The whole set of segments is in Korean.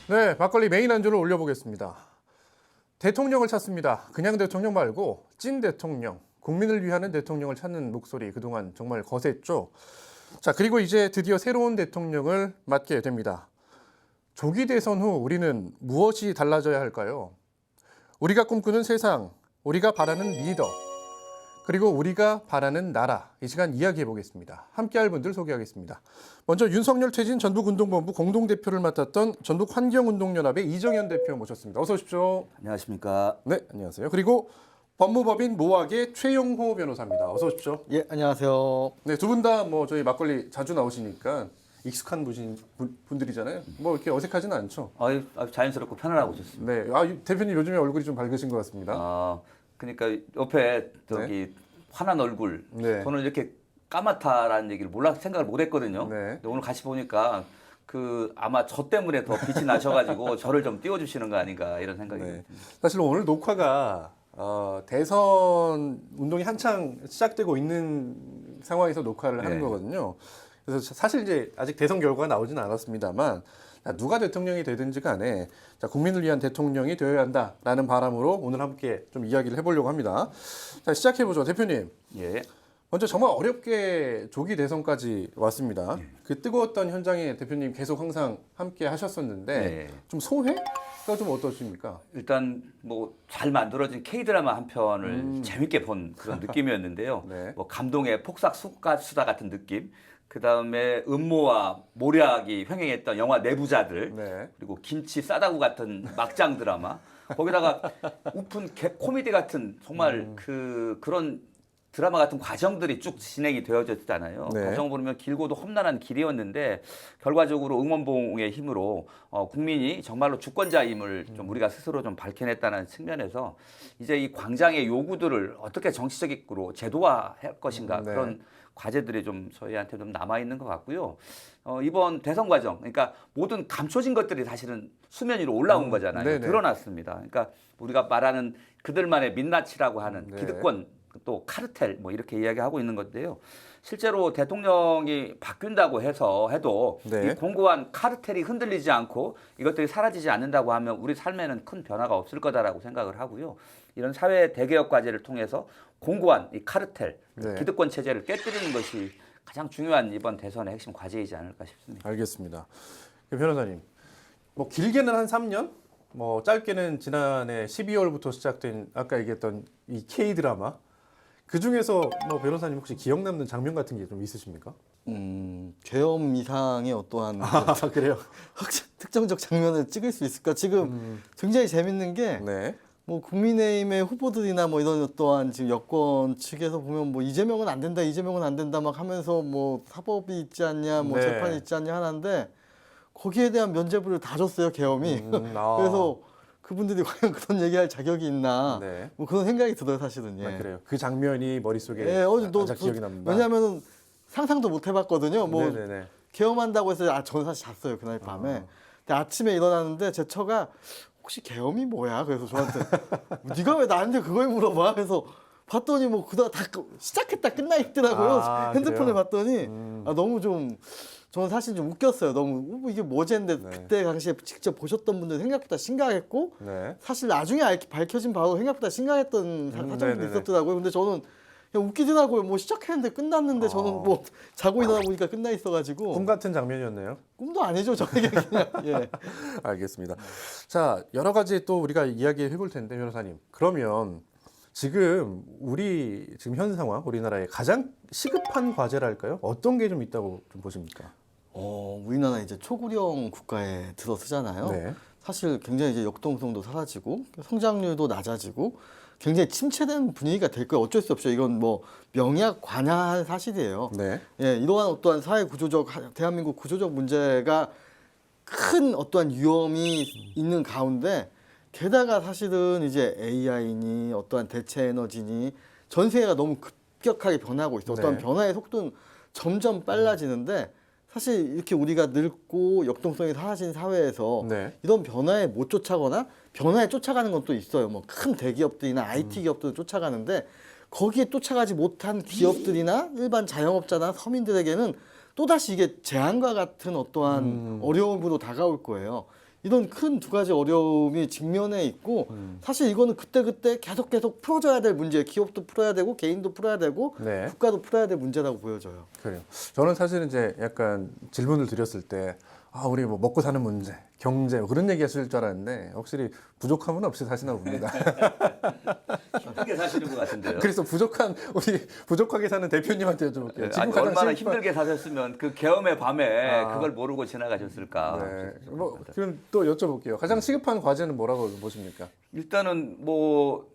네, 막걸리 메인 안주를 올려보겠습니다. 대통령을 찾습니다. 그냥 대통령 말고 찐 대통령, 국민을 위하는 대통령을 찾는 목소리 그동안 정말 거셌죠. 자, 그리고 이제 드디어 새로운 대통령을 맡게 됩니다. 조기 대선 후 우리는 무엇이 달라져야 할까요? 우리가 꿈꾸는 세상, 우리가 바라는 리더, 그리고 우리가 바라는 나라. 이 시간 이야기해 보겠습니다. 함께할 분들 소개하겠습니다. 먼저 윤석열 퇴진 전북운동본부 공동대표를 맡았던 전북환경운동연합의 이정현 대표 모셨습니다. 어서 오십시오. 안녕하십니까. 네, 안녕하세요. 그리고 법무법인 모학의 최용호 변호사입니다. 어서 오십시오. 예, 안녕하세요. 네, 두 분 다 뭐 저희 막걸리 자주 나오시니까 익숙한 분들이잖아요. 뭐 이렇게 어색하지는 않죠. 아유, 자연스럽고 편안하고 좋습니다. 네, 대표님 요즘에 얼굴이 좀 밝으신 것 같습니다. 그러니까 옆에 저기 환한 얼굴, 네. 저는 이렇게 까맣다라는 얘기를 생각을 못했거든요. 네. 근데 오늘 같이 보니까 아마 저 때문에 더 빛이 나셔가지고 저를 좀 띄워주시는 거 아닌가 이런 생각이 네. 듭니다. 사실 오늘 녹화가 대선 운동이 한창 시작되고 있는 상황에서 녹화를 하는 네. 거거든요. 그래서 사실 이제 아직 대선 결과가 나오지는 않았습니다만 누가 대통령이 되든지 간에 국민을 위한 대통령이 되어야 한다라는 바람으로 오늘 함께 좀 이야기를 해보려고 합니다. 자, 시작해보죠. 대표님. 예. 먼저 정말 어렵게 조기 대선까지 왔습니다. 그 뜨거웠던 현장에 대표님 계속 항상 함께 하셨었는데 네. 좀 소회가 좀 어떠십니까? 일단 뭐 잘 만들어진 K-드라마 한 편을 재밌게 본 그런 느낌이었는데요. 네. 뭐 감동의 폭삭 수다 같은 느낌. 그 다음에 음모와 모략이 횡행했던 영화 내부자들. 네. 그리고 김치 싸다구 같은 막장 드라마. 거기다가 우픈 코미디 같은 정말 그런 드라마 같은 과정들이 쭉 진행이 되어졌잖아요. 네. 과정 보면 길고도 험난한 길이었는데 결과적으로 응원봉의 힘으로 국민이 정말로 주권자임을 좀 우리가 스스로 좀 밝혀냈다는 측면에서 이제 이 광장의 요구들을 어떻게 정치적으로 제도화할 것인가 네. 그런 과제들이 좀 저희한테 좀 남아 있는 것 같고요. 이번 대선 과정, 그러니까 모든 감춰진 것들이 사실은 수면 위로 올라온 거잖아요. 네네. 드러났습니다. 그러니까 우리가 말하는 그들만의 민낯이라고 하는 네. 기득권 또 카르텔 뭐 이렇게 이야기하고 있는 건데요. 실제로 대통령이 바뀐다고 해도 네. 이 공고한 카르텔이 흔들리지 않고 이것들이 사라지지 않는다고 하면 우리 삶에는 큰 변화가 없을 거다라고 생각을 하고요. 이런 사회 대개혁 과제를 통해서 공고한 이 카르텔, 네. 기득권 체제를 깨뜨리는 것이 가장 중요한 이번 대선의 핵심 과제이지 않을까 싶습니다. 알겠습니다. 변호사님, 뭐 길게는 한 3년, 뭐 짧게는 지난해 12월부터 시작된 아까 얘기했던 이 K 드라마. 그 중에서 뭐 변호사님 혹시 기억 남는 장면 같은 게 좀 있으십니까? 계엄 이상의 어떠한 그래요? 특정적 장면을 찍을 수 있을까? 지금 굉장히 재밌는 게 네. 뭐 국민의힘의 후보들이나 뭐 이런 어떠한 지금 여권 측에서 보면 뭐 이재명은 안 된다, 이재명은 안 된다 막 하면서 뭐 사법이 있지 않냐, 뭐 네. 재판이 있지 않냐 하는데 거기에 대한 면죄부를 다 줬어요, 계엄이. 그래서 그분들이 과연 그런 얘기할 자격이 있나? 네. 뭐 그런 생각이 들어요, 사실은. 예. 그래요. 그 장면이 머릿속에 예, 가장 기억이 납니다. 왜냐하면 상상도 못 해봤거든요. 뭐 네네네. 계엄한다고 해서 저는 사실 잤어요 그날 밤에. 근데 아침에 일어났는데 제 처가 혹시 계엄이 뭐야? 그래서 저한테 네가 왜 나한테 그걸 물어봐? 그래서 봤더니 뭐 그다 다 시작했다 끝나 있더라고요. 핸드폰에 그래요? 봤더니 너무 좀 저는 사실 좀 웃겼어요. 너무 이게 뭐지 했는데 네. 그때 당시에 직접 보셨던 분들 생각보다 심각했고 네. 사실 나중에 밝혀진 바로 생각보다 심각했던 사정들이 네네네. 있었더라고요. 근데 저는 그냥 웃기더라고요. 뭐 시작했는데 끝났는데 저는 뭐 자고 일어나 보니까 끝나 있어가지고 꿈 같은 장면이었네요. 꿈도 아니죠. 저에게 그냥 예. 알겠습니다. 자, 여러 가지 또 우리가 이야기해 볼 텐데 변호사님. 그러면 지금 지금 현 상황 우리나라에 가장 시급한 과제랄까요? 어떤 게 좀 있다고 좀 보십니까? 우리나라 이제 초고령 국가에 들어서잖아요. 네. 사실 굉장히 이제 역동성도 사라지고 성장률도 낮아지고 굉장히 침체된 분위기가 될 거예요. 어쩔 수 없죠. 이건 뭐 명약관양한 사실이에요. 네. 예, 이러한 어떠한 사회 구조적 대한민국 구조적 문제가 큰 어떠한 위험이 있는 가운데 게다가 사실은 이제 AI니 어떠한 대체 에너지니 전 세계가 너무 급격하게 변하고 있어. 어떠한 네. 변화의 속도는 점점 빨라지는데 사실 이렇게 우리가 늙고 역동성이 사라진 사회에서 네. 이런 변화에 못 쫓아가거나 변화에 쫓아가는 건 또 있어요. 뭐 큰 대기업들이나 IT 기업들은 쫓아가는데 거기에 쫓아가지 못한 기업들이나 일반 자영업자나 서민들에게는 또다시 이게 재앙과 같은 어떠한 어려움으로 다가올 거예요. 이런 큰 두 가지 어려움이 직면해 있고 사실 이거는 그때그때 계속 풀어줘야 될 문제예요. 기업도 풀어야 되고 개인도 풀어야 되고 네. 국가도 풀어야 될 문제라고 보여져요. 그래요. 저는 사실은 이제 약간 질문을 드렸을 때, 우리 뭐 먹고 사는 문제, 경제 뭐 그런 얘기 하실 줄 알았는데 확실히 부족함은 없이 사시나 봅니다. 힘들게 사시는 것 같은데요. 그래서 우리 부족하게 사는 대표님한테 여쭤볼게요. 지금 아니, 가장 얼마나 심각한- 힘들게 사셨으면 그 계엄의 밤에 아. 그걸 모르고 지나가셨을까. 네. 그럼 또 여쭤볼게요. 가장 시급한 과제는 뭐라고 보십니까? 일단은 뭐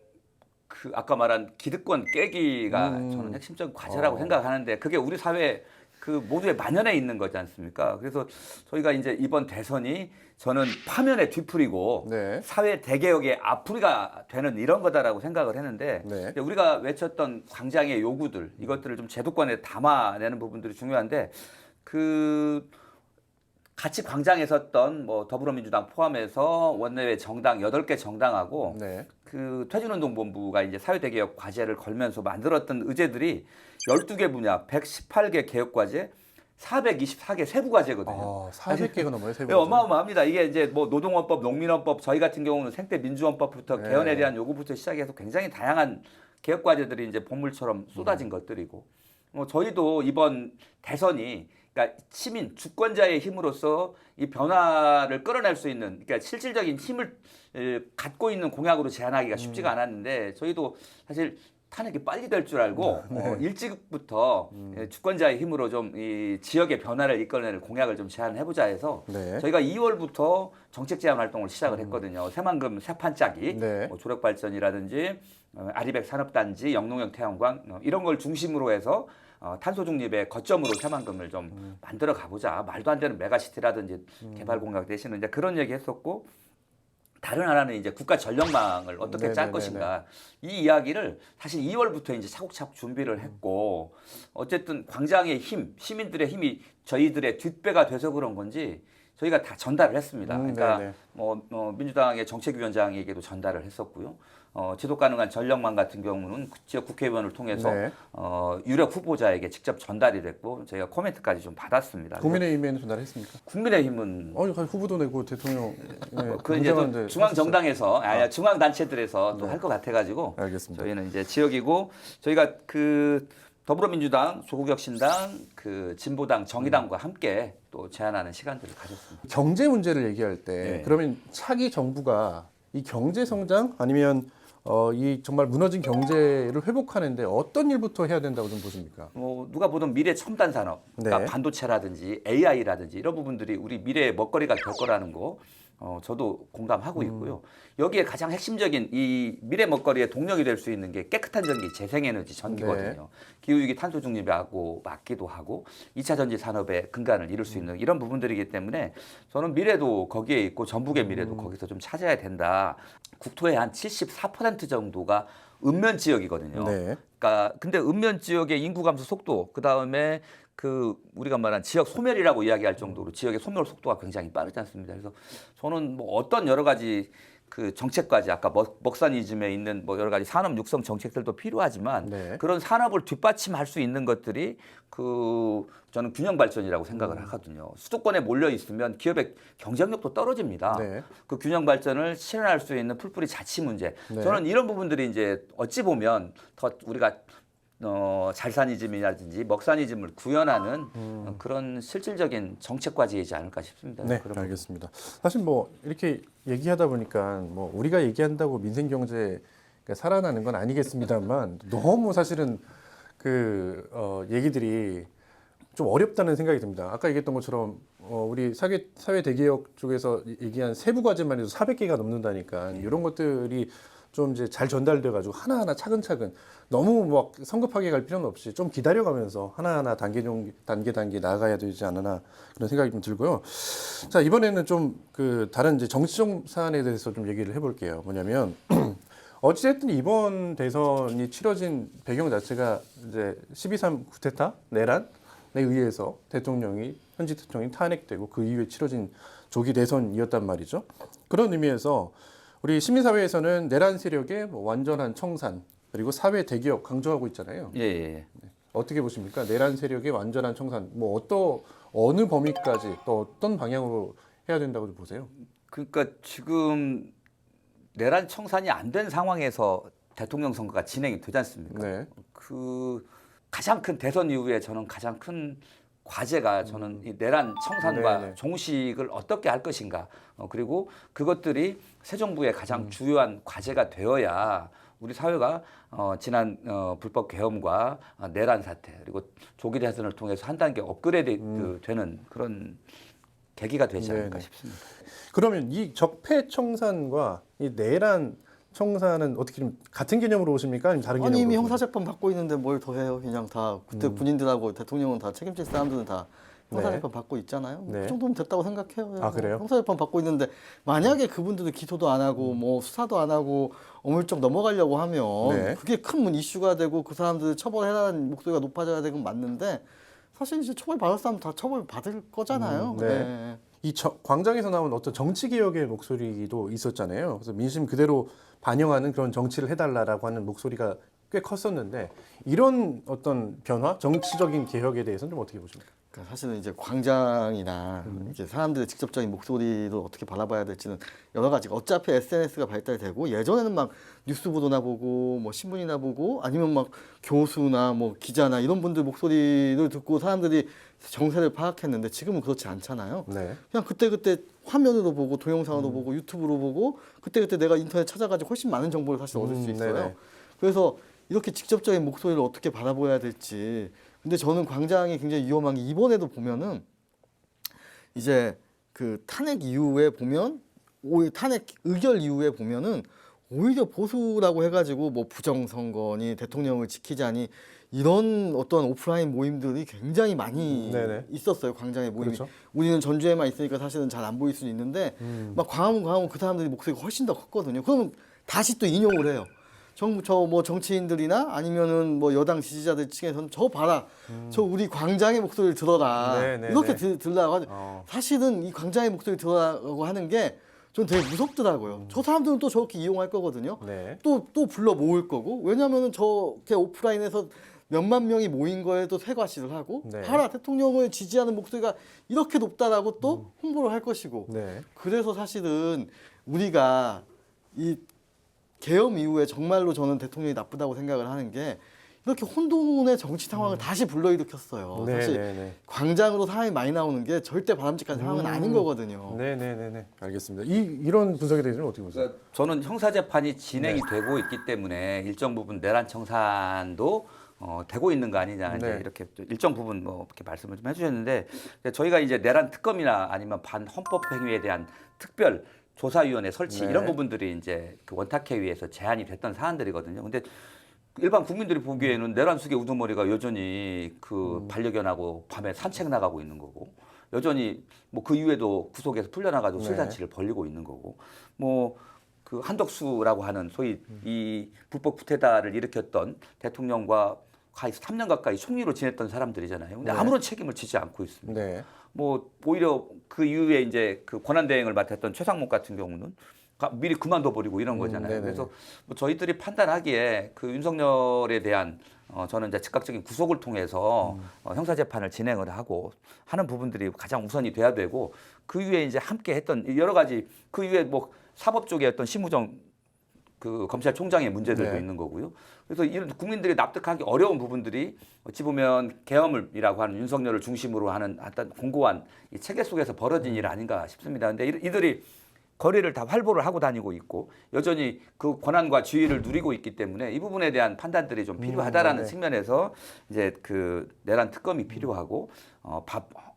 그 아까 말한 기득권 깨기가 저는 핵심적인 과제라고 생각하는데 그게 우리 사회 그 모두에 만연해 있는 거지 않습니까? 그래서 저희가 이제 이번 대선이 저는 파면의 뒤풀이고 네. 사회 대개혁의 앞풀이가 되는 이런 거다라고 생각을 했는데 네. 우리가 외쳤던 광장의 요구들 이것들을 좀 제도권에 담아내는 부분들이 중요한데 그 같이 광장에 섰던 뭐 더불어민주당 포함해서 원내외 정당 8개 정당하고 네. 그 퇴진운동본부가 이제 사회대개혁 과제를 걸면서 만들었던 의제들이 12개 분야, 118개 개혁 과제, 424개 세부 과제거든요. 400개가 넘어요, 세 네, 분. 어마어마합니다. 이게 이제 뭐 노동헌법, 농민헌법, 저희 같은 경우는 생태 민주헌법부터 네. 개헌에 대한 요구부터 시작해서 굉장히 다양한 개혁 과제들이 이제 본물처럼 쏟아진 것들이고, 저희도 이번 대선이 그러니까 시민 주권자의 힘으로서 이 변화를 끌어낼 수 있는 그러니까 실질적인 힘을 갖고 있는 공약으로 제안하기가 쉽지가 않았는데 저희도 사실 탄핵이 빨리 될 줄 알고 일찍부터 주권자의 힘으로 좀 이 지역의 변화를 이끌어낼 공약을 좀 제안해보자 해서 네. 저희가 2월부터 정책 제안 활동을 시작을 했거든요. 새만금 새판짜기, 네. 뭐 조력발전이라든지 아리백 산업단지, 영농형 태양광 이런 걸 중심으로 해서 탄소 중립의 거점으로 새만금을 좀 만들어 가보자. 말도 안 되는 메가시티라든지 개발 공약 대신에 이제 그런 얘기 했었고 다른 하나는 이제 국가 전력망을 어떻게 짤 네네네네. 것인가 이 이야기를 사실 2월부터 이제 차곡차곡 준비를 했고 어쨌든 광장의 힘, 시민들의 힘이 저희들의 뒷배가 돼서 그런 건지 저희가 다 전달을 했습니다. 그러니까 네네. 민주당의 정책위원장에게도 전달을 했었고요. 지속 가능한 전력망 같은 경우는 지역 국회의원을 통해서 네. 유력 후보자에게 직접 전달이 됐고 저희가 코멘트까지 좀 받았습니다. 국민의힘에는 전달했습니까? 국민의힘은 후보도 내고 대통령 그 이제 또 중앙 정당에서 중앙 단체들에서 또 네. 할 것 같아가지고 알겠습니다. 저희는 이제 지역이고 저희가 그 더불어민주당, 조국혁신당, 그 진보당, 정의당과 함께 또 제안하는 시간들을 가졌습니다. 경제 문제를 얘기할 때 네. 그러면 차기 정부가 이 경제 성장 아니면 이 정말 무너진 경제를 회복하는데 어떤 일부터 해야 된다고 좀 보십니까? 누가 보던 미래 첨단 산업, 그러니까 네. 반도체라든지 AI라든지 이런 부분들이 우리 미래의 먹거리가 될 거라는 거 저도 공감하고 있고요. 여기에 가장 핵심적인 이 미래 먹거리의 동력이 될 수 있는 게 깨끗한 전기, 재생에너지 전기거든요. 네. 기후위기 탄소 중립하고 맞기도 하고 2차 전지 산업의 근간을 이룰 수 있는 이런 부분들이기 때문에 저는 미래도 거기에 있고 전북의 미래도 거기서 좀 찾아야 된다. 국토의 한 74% 정도가 읍면 지역이거든요. 네. 그러니까 근데 읍면 지역의 인구 감소 속도 그다음에 그 우리가 말한 지역 소멸이라고 이야기할 정도로 지역의 소멸 속도가 굉장히 빠르지 않습니다. 그래서 저는 뭐 어떤 여러 가지 그 정책까지 아까 먹사니즘에 있는 뭐 여러 가지 산업 육성 정책들도 필요하지만 네. 그런 산업을 뒷받침할 수 있는 것들이 그 저는 균형 발전이라고 생각을 하거든요. 수도권에 몰려 있으면 기업의 경쟁력도 떨어집니다. 네. 그 균형 발전을 실현할 수 있는 풀뿌리 자치 문제. 네. 저는 이런 부분들이 이제 어찌 보면 더 우리가 잘사니즘이라든지 먹사니즘을 구현하는 그런 실질적인 정책 과제이지 않을까 싶습니다. 네, 그런 알겠습니다. 사실 뭐 이렇게 얘기하다 보니까 뭐 우리가 얘기한다고 민생 경제가 살아나는 건 아니겠습니다만 너무 사실은 그 얘기들이 좀 어렵다는 생각이 듭니다. 아까 얘기했던 것처럼 우리 사회 대개혁 쪽에서 얘기한 세부 과제만 해도 400개가 넘는다니까 이런 것들이 좀 이제 잘 전달돼 가지고 하나하나 차근차근 너무 막 성급하게 갈 필요는 없이 좀 기다려가면서 하나하나 단계 나아가야 되지 않나 그런 생각이 좀 들고요. 자, 이번에는 좀 그 다른 이제 정치적 사안에 대해서 좀 얘기를 해볼게요. 뭐냐면 어찌됐든 이번 대선이 치러진 배경 자체가 이제 12.3 쿠데타 내란에 의해서 현직 대통령이 탄핵되고 그 이후에 치러진 조기 대선이었단 말이죠. 그런 의미에서 우리 시민사회에서는 내란 세력의 뭐 완전한 청산 그리고 사회 대개혁 강조하고 있잖아요. 예, 예. 어떻게 보십니까? 내란 세력의 완전한 청산 뭐 어느 범위까지 또 어떤 방향으로 해야 된다고 보세요? 그러니까 지금 내란 청산이 안 된 상황에서 대통령 선거가 진행이 되지 않습니까? 네. 그 가장 큰 대선 이후에 저는 가장 큰 과제가 저는 이 내란 청산과 네네. 종식을 어떻게 할 것인가. 그리고 그것들이 새 정부의 가장 주요한 과제가 되어야 우리 사회가 지난 불법 계엄과 내란 사태 그리고 조기 대선을 통해서 한 단계 업그레이드 되는 그런 계기가 되지 않을까 네네. 싶습니다. 그러면 이 적폐 청산과 이 내란 청산은 어떻게 좀 같은 개념으로 보십니까? 아니면 다른 개념으로? 아니 이미 보십니까? 형사재판 받고 있는데 뭘 더 해요? 그냥 다 그때 군인들하고 대통령은 다 책임질 사람들은 다 형사재판 받고 있잖아요. 네. 그 정도면 됐다고 생각해요. 아, 그래요? 형사재판 받고 있는데 만약에 그분들은 기소도 안 하고 뭐 수사도 안 하고 어물쩍 넘어가려고 하면 네. 그게 큰 이슈가 되고 그 사람들 처벌해라는 목소리가 높아져야 되는 건 맞는데 사실 이제 처벌 받을 사람 다 처벌 받을 거잖아요. 네. 네. 이 광장에서 나온 어떤 정치 개혁의 목소리도 있었잖아요. 그래서 민심 그대로 반영하는 그런 정치를 해달라라고 하는 목소리가 꽤 컸었는데 이런 어떤 변화, 정치적인 개혁에 대해서는 좀 어떻게 보십니까? 그러니까 사실은 이제 광장이나 이제 사람들의 직접적인 목소리를 어떻게 바라봐야 될지는 여러 가지가 어차피 SNS가 발달되고 예전에는 막 뉴스 보도나 보고 뭐 신문이나 보고 아니면 막 교수나 뭐 기자나 이런 분들 목소리를 듣고 사람들이 정세를 파악했는데 지금은 그렇지 않잖아요. 네. 그냥 그때그때 화면으로 보고 동영상으로 보고 유튜브로 보고 그때그때 내가 인터넷 찾아가지고 훨씬 많은 정보를 사실 얻을 수 있어요. 네네. 그래서 이렇게 직접적인 목소리를 어떻게 바라봐야 될지. 근데 저는 광장이 굉장히 위험한 게 이번에도 보면은 이제 그 탄핵 이후에 보면 탄핵 의결 이후에 보면은 오히려 보수라고 해가지고 뭐 부정선거니 대통령을 지키자니 이런 어떤 오프라인 모임들이 굉장히 많이 네네. 있었어요. 광장의 모임이. 그렇죠. 우리는 전주에만 있으니까 사실은 잘 안 보일 수는 있는데 막 광화문 그 사람들이 목소리가 훨씬 더 컸거든요. 그러면 다시 또 인용을 해요. 저 뭐 정치인들이나 아니면은 뭐 여당 지지자들 측에서는 저 봐라, 저 우리 광장의 목소리를 들어라 네네네. 이렇게 들라고 하죠. 어. 사실은 이 광장의 목소리 들어라고 하는 게 좀 되게 무섭더라고요. 저 사람들은 또 저렇게 이용할 거거든요. 네. 또 불러 모을 거고 왜냐면은 저렇게 오프라인에서 몇만 명이 모인 거에도 쇠과시를 하고 네. 봐라 대통령을 지지하는 목소리가 이렇게 높다라고 또 홍보를 할 것이고 네. 그래서 사실은 우리가 이 계엄 이후에 정말로 저는 대통령이 나쁘다고 생각을 하는 게 이렇게 혼돈의 정치 상황을 다시 불러일으켰어요. 네, 사실 네, 네. 광장으로 사람이 많이 나오는 게 절대 바람직한 상황은 아닌 거거든요. 네네네네. 알겠습니다. 이런 분석에 대해서는 어떻게 보세요? 그러니까 저는 형사 재판이 진행이 되고 있기 때문에 일정 부분 내란 청산도 되고 있는 거 아니냐 이제 네. 이렇게 또 일정 부분 뭐 이렇게 말씀을 좀 해주셨는데 저희가 이제 내란 특검이나 아니면 반헌법 행위에 대한 특별 조사위원회 설치 네. 이런 부분들이 이제 그 원탁회의에서 제안이 됐던 사안들이거든요. 근데 일반 국민들이 보기에는 내란 속의 우두머리가 여전히 그 반려견하고 밤에 산책 나가고 있는 거고 여전히 뭐 그 이후에도 구속에서 풀려나가지고 네. 술잔치를 벌리고 있는 거고 뭐 그 한덕수라고 하는 소위 이 불법 쿠데타를 일으켰던 대통령과 거의 3년 가까이 총리로 지냈던 사람들이잖아요. 근데 네. 아무런 책임을 지지 않고 있습니다. 네. 뭐 오히려 그 이후에 이제 그 권한 대행을 맡았던 최상목 같은 경우는 미리 그만둬 버리고 이런 거잖아요. 네네네. 그래서 뭐 저희들이 판단하기에 그 윤석열에 대한 저는 이제 즉각적인 구속을 통해서 형사 재판을 진행을 하고 하는 부분들이 가장 우선이 돼야 되고 그 이후에 이제 함께 했던 여러 가지 그 이후에 뭐 사법 쪽에 어떤 심우정 그 검찰총장의 문제들도 네. 있는 거고요. 그래서 이런 국민들이 납득하기 어려운 부분들이 어찌 보면 계엄이라고 하는 윤석열을 중심으로 하는 어떤 공고한 이 체계 속에서 벌어진 일 아닌가 싶습니다. 근데 이들이 거리를 다 활보를 하고 다니고 있고 여전히 그 권한과 지위를 누리고 있기 때문에 이 부분에 대한 판단들이 좀 필요하다라는 네. 측면에서 이제 그 내란 특검이 필요하고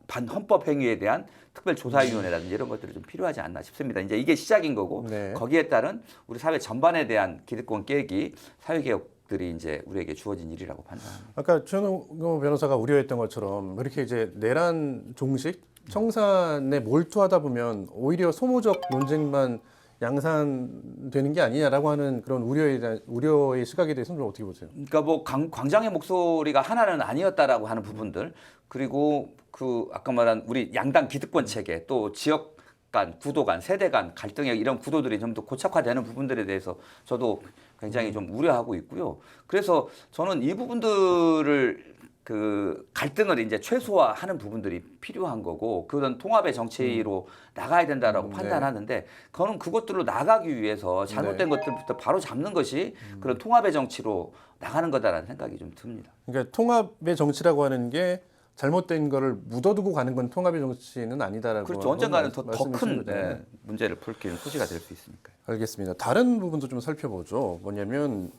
반헌법 행위에 대한 특별조사위원회라든지 이런 것들이 좀 필요하지 않나 싶습니다. 이제 이게 시작인 거고 네. 거기에 따른 우리 사회 전반에 대한 기득권 깨기, 사회개혁들이 이제 우리에게 주어진 일이라고 판단합니다. 아까 최현호 변호사가 우려했던 것처럼 이렇게 이제 내란 종식 청산에 몰두하다 보면 오히려 소모적 논쟁만 양산되는 게 아니냐라고 하는 그런 우려의 시각에 대해서는 좀 어떻게 보세요? 그러니까 뭐 광장의 목소리가 하나는 아니었다라고 하는 부분들 그리고 그 아까 말한 우리 양당 기득권 체계 또 지역 간, 구도 간, 세대 간 갈등의 이런 구도들이 좀 더 고착화되는 부분들에 대해서 저도 굉장히 좀 우려하고 있고요. 그래서 저는 이 부분들을 그 갈등을 이제 최소화하는 부분들이 필요한 거고 그런 통합의 정치로 나가야 된다라고 네. 판단하는데 그거는 그것들로 나가기 위해서 잘못된 것들부터 바로 잡는 것이 그런 통합의 정치로 나가는 거다라는 생각이 좀 듭니다. 그러니까 통합의 정치라고 하는 게 잘못된 거를 묻어두고 가는 건 통합의 정치는 아니다라고. 그렇죠. 언젠가는 더 말씀이신 큰 거잖아요. 문제를 풀기는 소지가 될 수 있으니까요. 알겠습니다. 다른 부분도 좀 살펴보죠. 뭐냐면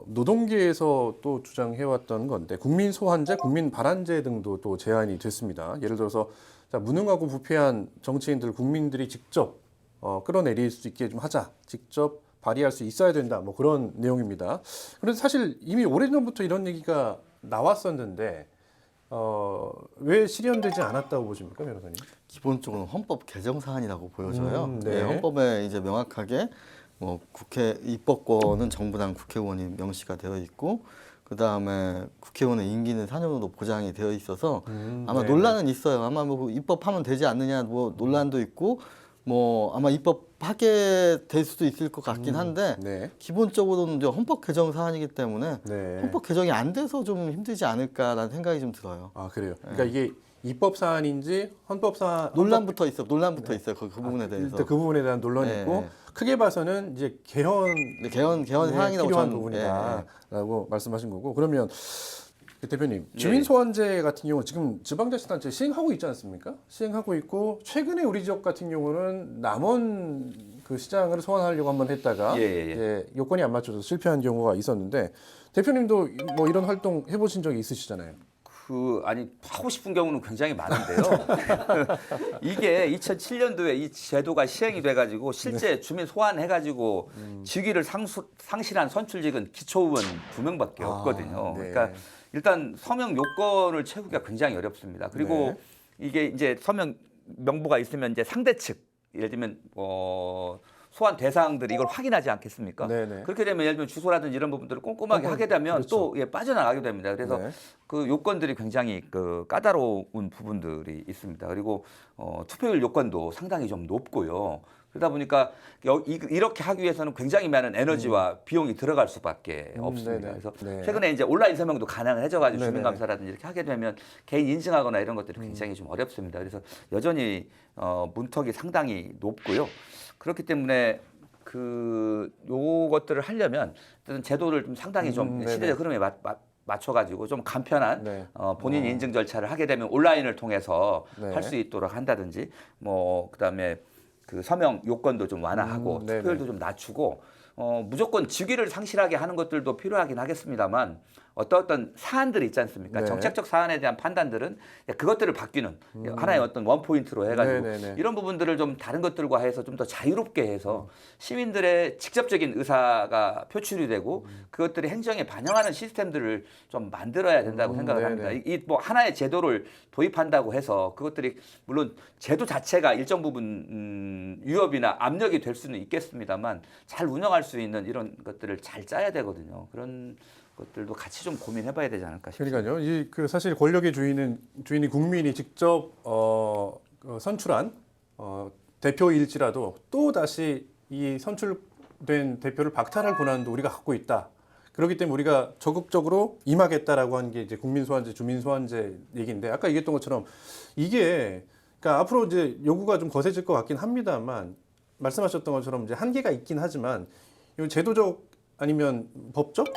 노동계에서 또 주장해왔던 건데 국민 소환제, 국민 발안제 등도 또 제안이 됐습니다. 예를 들어서 자, 무능하고 부패한 정치인들 국민들이 직접 끌어내릴 수 있게 좀 하자. 직접 발의할 수 있어야 된다. 뭐 그런 내용입니다. 그런데 사실 이미 오래전부터 이런 얘기가 나왔었는데 왜 실현되지 않았다고 보십니까, 변호사님? 기본적으로 헌법 개정 사안이라고 보여져요. 네. 네, 헌법에 이제 명확하게 뭐 국회 입법권은 정부당 국회의원이 명시가 되어 있고 그 다음에 국회의원의 임기는 4년으로 보장이 되어 있어서 아마 네. 논란은 있어요. 아마 뭐 입법하면 되지 않느냐 뭐 논란도 있고 뭐 아마 입법하게 될 수도 있을 것 같긴 한데 네. 기본적으로는 이제 헌법 개정 사안이기 때문에 네. 헌법 개정이 안 돼서 좀 힘들지 않을까라는 생각이 좀 들어요. 아 그래요. 그러니까 이게 입법 사안인지 헌법 사안 논란부터 있어요. 그 부분에 대해서. 일단 그 부분에 대한 논란이 네, 있고 네. 크게 봐서는 이제 개헌 네, 개헌 사항이라고 필요한 저는- 부분이다라고 말씀하신 거고 그러면 그 대표님 네. 주민 소환제 같은 경우 지금 지방자치단체 시행하고 있지 않습니까? 시행하고 있고 최근에 우리 지역 같은 경우는 남원 그 시장을 소환하려고 한번 했다가 예. 이제 요건이 안 맞춰서 실패한 경우가 있었는데 대표님도 뭐 이런 활동 해보신 적이 있으시잖아요. 아니 하고 싶은 경우는 굉장히 많은데요. 이게 2007년도에 이 제도가 시행이 돼가지고 실제 주민 소환해가지고 직위를 상실한 선출직은 기초의원 2명밖에 없거든요. 네. 그러니까 일단 서명 요건을 채우기가 굉장히 어렵습니다. 그리고 이게 이제 서명 명부가 있으면 이제 상대 측 예를 들면 소환 대상들이 이걸 확인하지 않겠습니까? 네네. 그렇게 되면 예를 들면 주소라든지 이런 부분들을 꼼꼼하게 하게 되면 그렇죠. 또 빠져나가게 됩니다. 그래서 네. 그 요건들이 굉장히 그 까다로운 부분들이 있습니다. 그리고 투표율 요건도 상당히 좀 높고요. 그러다 보니까 이렇게 하기 위해서는 굉장히 많은 에너지와 비용이 들어갈 수밖에 없습니다. 네네. 그래서 네. 최근에 이제 온라인 서명도 가능해져가지고 네네네. 주민감사라든지 이렇게 하게 되면 개인 인증하거나 이런 것들이 굉장히 좀 어렵습니다. 그래서 여전히 문턱이 상당히 높고요. 그렇기 때문에 요것들을 하려면 어떤 제도를 좀 상당히 좀 네네. 시대적 흐름에 맞춰가지고 좀 간편한 네. 본인 인증 절차를 하게 되면 온라인을 통해서 네. 할 수 있도록 한다든지 뭐 그다음에 그 서명 요건도 좀 완화하고 네네. 투표율도 좀 낮추고 무조건 직위를 상실하게 하는 것들도 필요하긴 하겠습니다만 어떤 사안들이 있지 않습니까? 네. 정책적 사안에 대한 판단들은 그것들을 바뀌는 하나의 어떤 원포인트로 해가지고 네네네. 이런 부분들을 좀 다른 것들과 해서 좀 더 자유롭게 해서 시민들의 직접적인 의사가 표출이 되고 그것들이 행정에 반영하는 시스템들을 좀 만들어야 된다고 생각을 네네. 합니다. 이 뭐 하나의 제도를 도입한다고 해서 그것들이 물론 제도 자체가 일정 부분 위협이나 압력이 될 수는 있겠습니다만 잘 운영할 수 있는 이런 것들을 잘 짜야 되거든요. 그런 것들도 같이 좀 고민해봐야 되지 않을까 싶습니다. 그러니까요. 그 사실 권력의 주인이 국민이 직접 선출한 대표일지라도 또 다시 이 선출된 대표를 박탈할 권한도 우리가 갖고 있다. 그렇기 때문에 우리가 적극적으로 임하겠다라고 하는 게 이제 국민 소환제, 주민 소환제 얘기인데 아까 얘기했던 것처럼 이게 그러니까 앞으로 이제 요구가 좀 거세질 것 같긴 합니다만 말씀하셨던 것처럼 이제 한계가 있긴 하지만 이 제도적 아니면 법적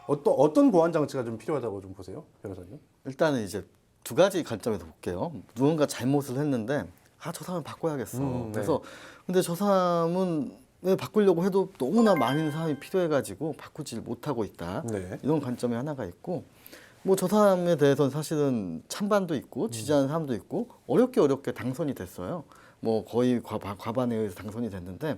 어떤 보완 장치가 좀 필요하다고 좀 보세요, 변호사님? 일단은 이제 두 가지 관점에서 볼게요. 누군가 잘못을 했는데 저 사람 바꿔야겠어. 네. 그래서 근데 저 사람은 왜 바꾸려고 해도 너무나 많은 사람이 필요해가지고 바꾸질 못하고 있다. 네. 이런 관점이 하나가 있고 뭐 저 사람에 대해서는 사실은 찬반도 있고 지지하는 사람도 있고 어렵게 당선이 됐어요. 뭐 거의 과반에 의해서 당선이 됐는데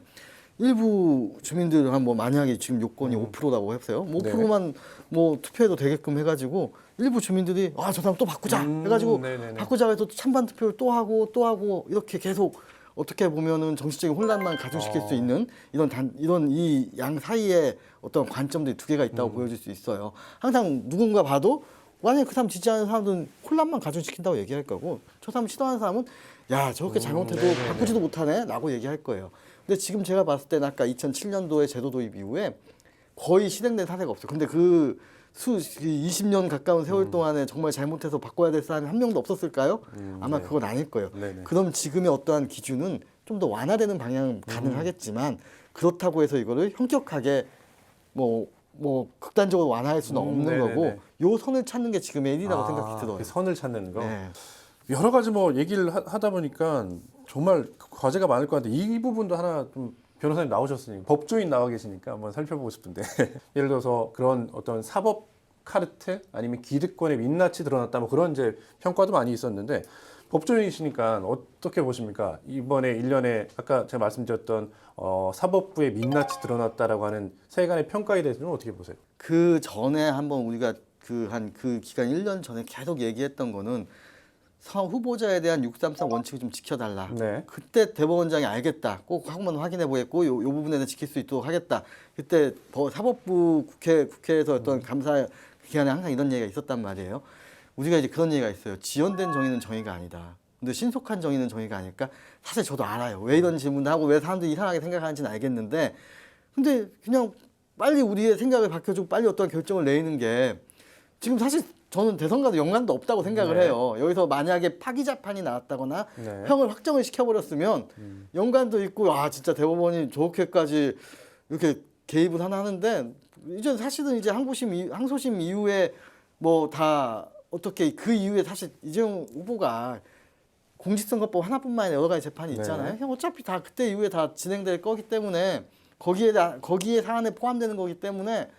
일부 주민들은 뭐 만약에 지금 요건이 5%라고 했어요. 뭐 네. 5%만 뭐 투표해도 되게끔 해가지고 일부 주민들이 저 사람 또 바꾸자 해가지고 네네네. 바꾸자 해서 찬반 투표를 또 하고 이렇게 계속 어떻게 보면은 정치적인 혼란만 가중시킬 수 있는 이런 이 양 사이에 어떤 관점들이 두 개가 있다고 보여질 수 있어요. 항상 누군가 봐도 만약에 그 사람 지지하는 사람들은 혼란만 가중시킨다고 얘기할 거고 저 사람 싫어하는 사람은 야 저렇게 잘못해도 바꾸지도 못하네 라고 얘기할 거예요. 근데 지금 제가 봤을 때는 아까 2007년도에 제도 도입 이후에 거의 실행된 사례가 없어요. 근데 그 수 20년 가까운 세월 동안에 정말 잘못해서 바꿔야 될 사람이 한 명도 없었을까요? 아마 네. 그건 아닐 거예요. 네네. 그럼 지금의 어떠한 기준은 좀 더 완화되는 방향은 가능하겠지만 그렇다고 해서 이거를 현격하게 뭐 극단적으로 완화할 수는 없는 네네네. 거고 요 선을 찾는 게 지금의 일이라고 생각이 들어요. 그 선을 찾는 거. 네. 여러 가지 뭐 얘기를 하다 보니까 정말 과제가 많을 것 같은데 이 부분도 하나 좀 변호사님 나오셨으니까 법조인 나와 계시니까 한번 살펴보고 싶은데 예를 들어서 그런 어떤 사법 카르텔 아니면 기득권의 민낯이 드러났다 뭐 그런 이제 평가도 많이 있었는데 법조인이시니까 어떻게 보십니까? 이번에 일련의 아까 제가 말씀드렸던 사법부의 민낯이 드러났다라고 하는 세간의 평가에 대해서는 어떻게 보세요? 그 전에 한번 우리가 그 기간 1년 전에 계속 얘기했던 거는 후보자에 대한 633 원칙을 좀 지켜달라. 네. 그때 대법원장이 알겠다. 꼭 한번 확인해 보겠고 요 부분에는 지킬 수 있도록 하겠다. 그때 사법부 국회에서 어떤 감사 기간에 항상 이런 얘기가 있었단 말이에요. 우리가 이제 그런 얘기가 있어요. 지연된 정의는 정의가 아니다. 근데 신속한 정의는 정의가 아닐까? 사실 저도 알아요. 왜 이런 질문을 하고 왜 사람들이 이상하게 생각하는지는 알겠는데 근데 그냥 빨리 우리의 생각을 바뀌어주고 빨리 어떤 결정을 내리는 게 지금 사실 저는 대선과도 연관도 없다고 생각을 네. 해요. 여기서 만약에 파기 재판이 나왔다거나 네. 형을 확정을 시켜버렸으면 연관도 있고 진짜 대법원이 저렇게까지 이렇게 개입을 하는데 이제 사실은 이제 항소심 이후에 뭐 다 어떻게 그 이후에 사실 이재용 후보가 공직선거법 하나뿐만 아니라 여러 가지 재판이 있잖아요. 네. 그냥 어차피 다 그때 이후에 다 진행될 거기 때문에 거기에 사안에 포함되는 거기 때문에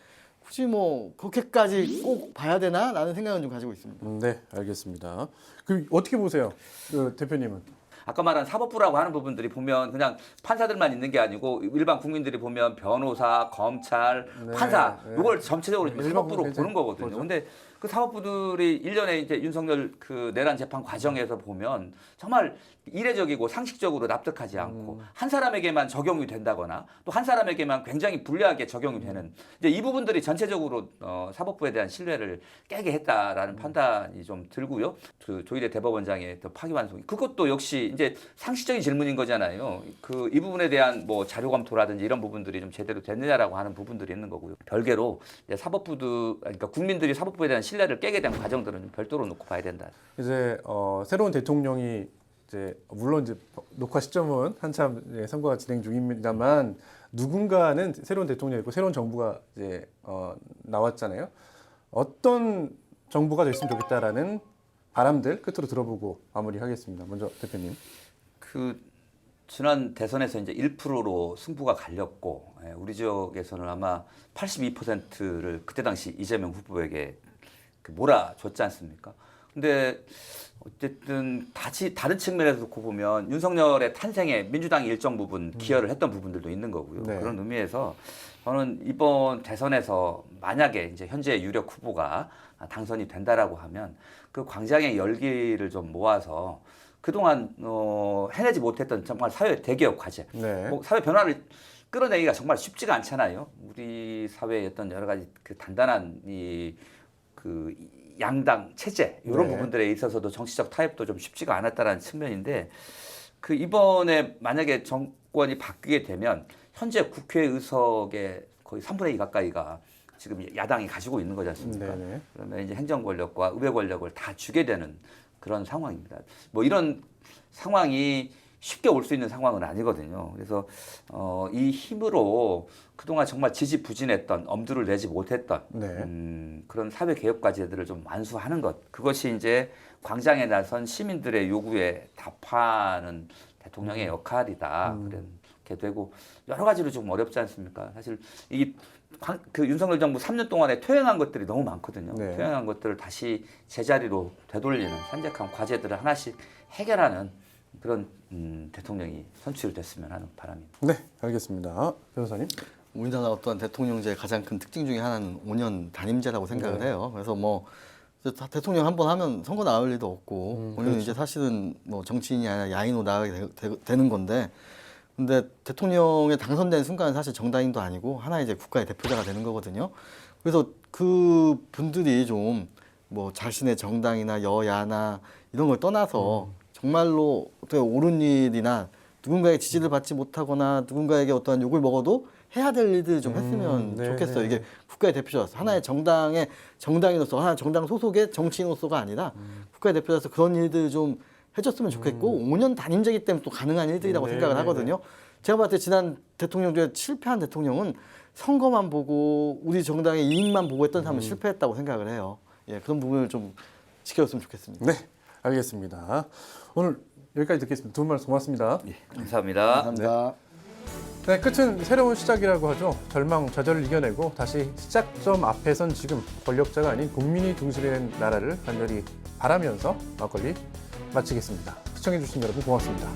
굳이 뭐 그렇게까지 꼭 봐야 되나? 라는 생각은 좀 가지고 있습니다. 네, 알겠습니다. 그 어떻게 보세요, 그 대표님은? 아까 말한 사법부라고 하는 부분들이 보면 그냥 판사들만 있는 게 아니고 일반 국민들이 보면 변호사, 검찰, 네, 판사 네. 이걸 전체적으로 지금 일반 사법부로 국민들이 보는 거거든요. 그렇죠. 근데 그 사법부들이 일련의 이제 윤석열 그 내란 재판 과정에서 보면 정말 이례적이고 상식적으로 납득하지 않고 한 사람에게만 적용이 된다거나 또 한 사람에게만 굉장히 불리하게 적용이 되는 이제 이 부분들이 전체적으로 사법부에 대한 신뢰를 깨게 했다라는 판단이 좀 들고요. 그 조희대 대법원장의 파기환송 그것도 역시 이제 상식적인 질문인 거잖아요. 그 이 부분에 대한 뭐 자료 검토라든지 이런 부분들이 좀 제대로 됐느냐라고 하는 부분들이 있는 거고요. 별개로 이제 그러니까 국민들이 사법부에 대한 신뢰를 깨게 된 과정들은 좀 별도로 놓고 봐야 된다. 이제 새로운 대통령이 이제 물론 이제 녹화 시점은 한참 선거가 진행 중입니다만 누군가는 새로운 대통령이 있고 새로운 정부가 이제 나왔잖아요. 어떤 정부가 됐으면 좋겠다라는 바람들 끝으로 들어보고 마무리하겠습니다. 먼저 대표님. 그 지난 대선에서 이제 1%로 승부가 갈렸고 우리 지역에서는 아마 82%를 그때 당시 이재명 후보에게 몰아줬지 않습니까? 근데 어쨌든 다른 측면에서 놓고 보면 윤석열의 탄생에 민주당이 일정 부분 기여를 했던 부분들도 있는 거고요. 네. 그런 의미에서 저는 이번 대선에서 만약에 이제 현재 유력 후보가 당선이 된다라고 하면 그 광장의 열기를 좀 모아서 그동안 해내지 못했던 정말 사회 대개혁 과제, 네. 뭐 사회 변화를 끌어내기가 정말 쉽지가 않잖아요. 우리 사회의 어떤 여러 가지 그 단단한 그 양당 체제 이런 네. 부분들에 있어서도 정치적 타협도 좀 쉽지가 않았다라는 측면인데 그 이번에 만약에 정권이 바뀌게 되면 현재 국회 의석의 거의 3분의 2 가까이가 지금 야당이 가지고 있는 거지 않습니까? 네네. 그러면 이제 행정 권력과 의회 권력을 다 주게 되는 그런 상황입니다. 뭐 이런 상황이 쉽게 올 수 있는 상황은 아니거든요. 그래서 이 힘으로 그동안 정말 지지부진했던 엄두를 내지 못했던 네. 그런 사회 개혁 과제들을 좀 완수하는 것 그것이 이제 광장에 나선 시민들의 요구에 답하는 대통령의 역할이다. 그렇게 되고 여러 가지로 좀 어렵지 않습니까? 사실 그 윤석열 정부 3년 동안에 퇴행한 것들이 너무 많거든요. 네. 퇴행한 것들을 다시 제자리로 되돌리는 산적한 과제들을 하나씩 해결하는 그런 대통령이 선출됐으면 하는 바람입니다. 네, 알겠습니다. 변호사님. 우리나라 어떠한 대통령제의 가장 큰 특징 중에 하나는 5년 단임제라고 생각을 네. 해요. 그래서 뭐 대통령 한 번 하면 선거 나올 일도 없고 우리는 그렇죠. 이제 사실은 뭐 정치인이 아니라 야인으로 나가게 되는 건데 근데 대통령에 당선된 순간은 사실 정당인도 아니고 하나의 이제 국가의 대표자가 되는 거거든요. 그래서 그 분들이 좀 뭐 자신의 정당이나 여야나 이런 걸 떠나서 정말로 어떻게 옳은 일이나 누군가의 지지를 받지 못하거나 누군가에게 어떠한 욕을 먹어도 해야 될 일들 좀 했으면 네, 좋겠어요. 네. 이게 국가의 대표자로서 하나의 정당의 정당인으로서 하나의 정당 소속의 정치인으로서가 아니라 국가의 대표자로서 그런 일들 좀 해줬으면 좋겠고 5년 단임제기 때문에 또 가능한 일들이라고 네, 생각을 네, 하거든요. 제가 봤을 때 지난 대통령 중에 실패한 대통령은 선거만 보고 우리 정당의 이익만 보고 했던 사람은 실패했다고 생각을 해요. 예, 그런 부분을 좀 지켜줬으면 좋겠습니다. 네, 알겠습니다. 오늘 여기까지 듣겠습니다. 두 분 말씀 고맙습니다. 예, 감사합니다. 감사합니다. 네, 끝은 새로운 시작이라고 하죠. 절망, 좌절을 이겨내고 다시 시작점 앞에선 지금 권력자가 아닌 국민이 중심인 나라를 간절히 바라면서 막걸리 마치겠습니다. 시청해주신 여러분 고맙습니다.